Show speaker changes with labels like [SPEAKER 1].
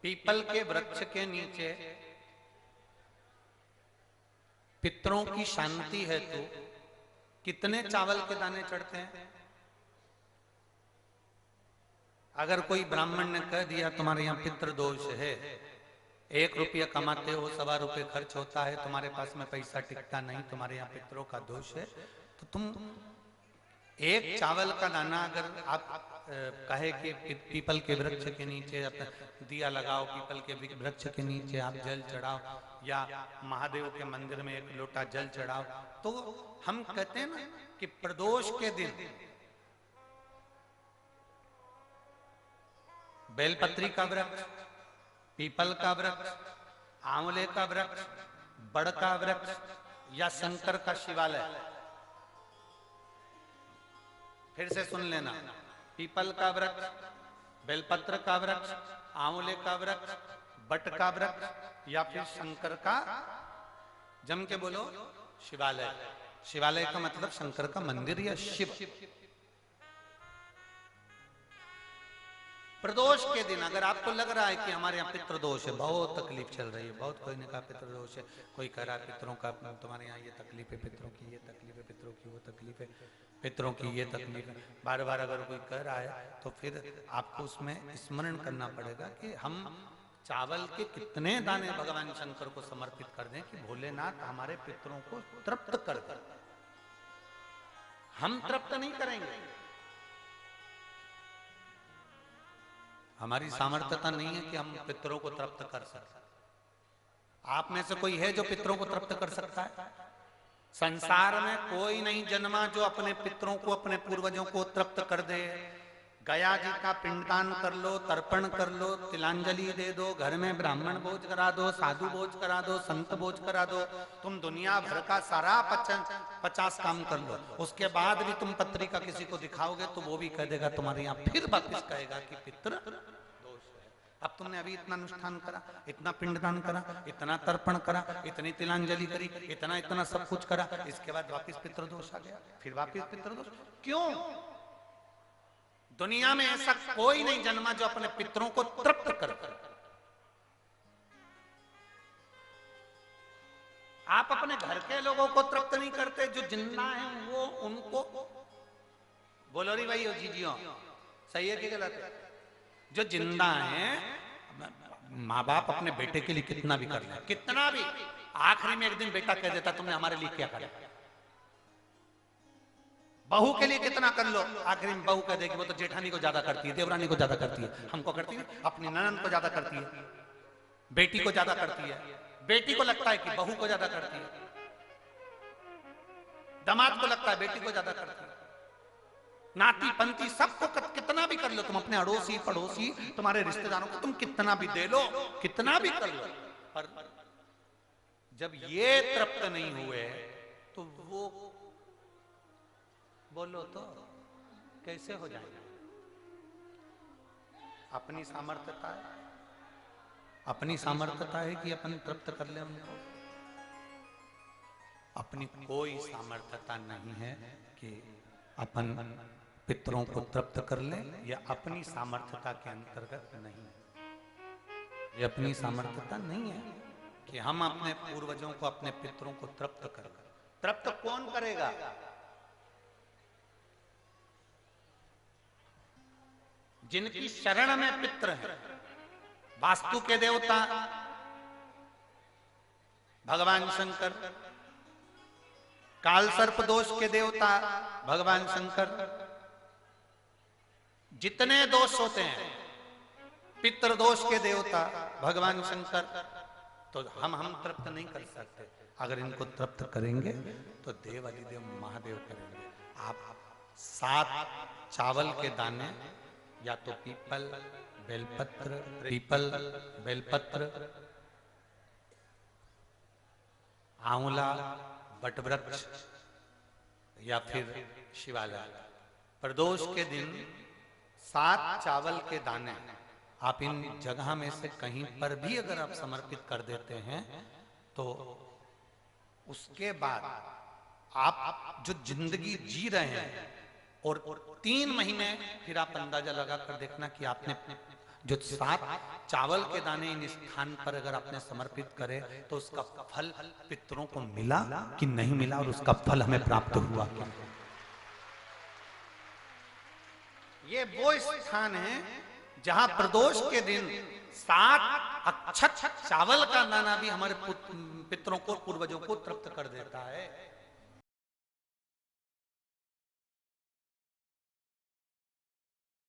[SPEAKER 1] People के वृक्ष के नीचे पितरों की शांति है तो कितने चावल के दाने चढ़ते हैं? अगर कोई ब्राह्मण ने कह दिया तुम्हारे यहाँ पितृ दोष है, 1 रुपया कमाते हो, 1.25 रुपये खर्च होता है, तुम्हारे पास में पैसा टिकता नहीं, तुम्हारे यहाँ पितरों का दोष है, तो तुम एक चावल का दाना अगर आप कहे कि पीपल के वृक्ष के नीचे दिया लगाओ, पीपल के वृक्ष के नीचे आप जल चढ़ाओ, या महादेव के मंदिर में 1 लोटा जल चढ़ाओ, तो हम कहते हैं ना कि प्रदोष के दिन बेलपत्री का वृक्ष, पीपल का वृक्ष, आंवले का वृक्ष, बड़ का वृक्ष या शंकर का शिवालय, फिर से सुन लेना, पीपल का वृक्ष, बेलपत्र का वृक्ष, आंवले का वृक्ष, बट का वृक्ष या फिर शंकर का, जम के बोलो, शिवालय। शिवालय का मतलब शंकर का मंदिर या शिव। प्रदोष के दिन अगर आपको लग रहा है कि हमारे यहाँ पितृदोष है, बहुत तकलीफ चल रही है, बहुत कोई ने कहा पितृदोष है, कोई कह रहा है पितरों का, तुम्हारे यहाँ ये तकलीफ है, पितरों की ये तकलीफ है, पितरों की वो तकलीफ है, पितरों की ये तकलीफ है, बार बार अगर कोई कह रहा है तो फिर आपको उसमें स्मरण करना पड़ेगा कि हम चावल के कितने दाने भगवान शंकर को समर्पित कर दें कि भोलेनाथ हमारे पितरों को तृप्त कर दें। हम तृप्त नहीं करेंगे, हमारी सामर्थ्यता नहीं है कि हम पितरों को तृप्त कर सकते। आप में से कोई है जो पितरों को तृप्त कर सकता है? संसार में कोई नहीं जन्मा जो अपने पितरों को, अपने पूर्वजों को तृप्त कर दे। गया जी का पिंडदान कर लो, तर्पण कर लो, तिलांजलि दे दो, घर में ब्राह्मण भोज करा दो, साधु भोज करा दो, संत भोज करा दो, तुम दुनिया भर का सारा 50 काम कर लो, उसके बाद भी तुम पत्री का किसी को दिखाओगे तो वो भी कह देगा तुम्हारे यहाँ, फिर वापिस कहेगा कि पितृ दोष है। अब तुमने अभी इतना अनुष्ठान करा, इतना पिंडदान करा, इतना तर्पण करा, इतनी तिलांजलि करी, इतना इतना सब कुछ करा, इसके बाद वापिस पितृदोष आ गया, फिर वापिस पितृदोष। क्यों? दुनिया में ऐसा कोई नहीं जन्मा जो अपने पितरों को तृप्त कर। आप अपने घर के लोगों को तृप्त नहीं करते, जो जिंदा हैं वो उनको बोलो री भाई जीजियो, सही है कि गलत है? जो जिंदा हैं, माँ बाप अपने बेटे के लिए कितना भी कर ले, कितना भी, आखिरी में एक दिन बेटा कह देता तुमने हमारे लिए क्या करा। बहू के लिए कितना कर लो, आखिरी में बहू कह देगी वो तो जेठानी को ज्यादा करती है, देवरानी को ज्यादा करती है, हमको करती है, अपनी ननद को ज्यादा करती है, बेटी को ज्यादा करती है, बेटी को लगता है कि बहू को ज्यादा करती है, दामाद को लगता है बेटी को ज्यादा करती है, नाती पंती सबको कितना भी कर लो तुम, अपने अड़ोसी पड़ोसी तुम्हारे रिश्तेदारों को तुम कितना भी दे लो, कितना भी कर लो, पर जब ये तृप्त नहीं हुए तो वो बोलो तो कैसे हो जाएगा? अपनी सामर्थ्यता है, अपनी सामर्थ्यता है कि अपन तृप्त कर ले उनको? अपनी कोई सामर्थ्यता नहीं है कि अपन पितरों को तृप्त कर ले, या अपनी सामर्थ्यता के अंतर्गत नहीं, ये अपनी सामर्थ्यता नहीं है कि हम अपने पूर्वजों को, अपने पितरों को तृप्त कर। तृप्त कौन करेगा? जिनकी शरण में पितृ है। वास्तु के देवता भगवान शंकर, काल सर्प दोष के देवता भगवान शंकर, जितने दोष होते हैं पितृ दोष के देवता भगवान शंकर, तो हम तृप्त नहीं कर सकते। अगर इनको तृप्त करेंगे तो देव अधिदेव महादेव करेंगे। आप 7 चावल के दाने, या तो पीपल, बेलपत्र, आंवला, बटवृक्ष या फिर शिवालय, प्रदोष के दिन 7 चावल के दाने आप इन जगह में से कहीं पर भी अगर आप समर्पित कर देते हैं तो उसके बाद आप जो जिंदगी जी रहे हैं, और 3 महीने फिर आप अंदाजा लगा कर देखना कि आपने जो 7 चावल के दाने इन स्थान पर अगर आपने समर्पित करे तो उसका फल पितरों को मिला कि नहीं मिला, और उसका फल हमें प्राप्त हुआ क्या? ये वो स्थान है जहां प्रदोष के दिन 7 अक्षत चावल का दाना भी हमारे पितरों को, पूर्वजों को तृप्त कर देता है।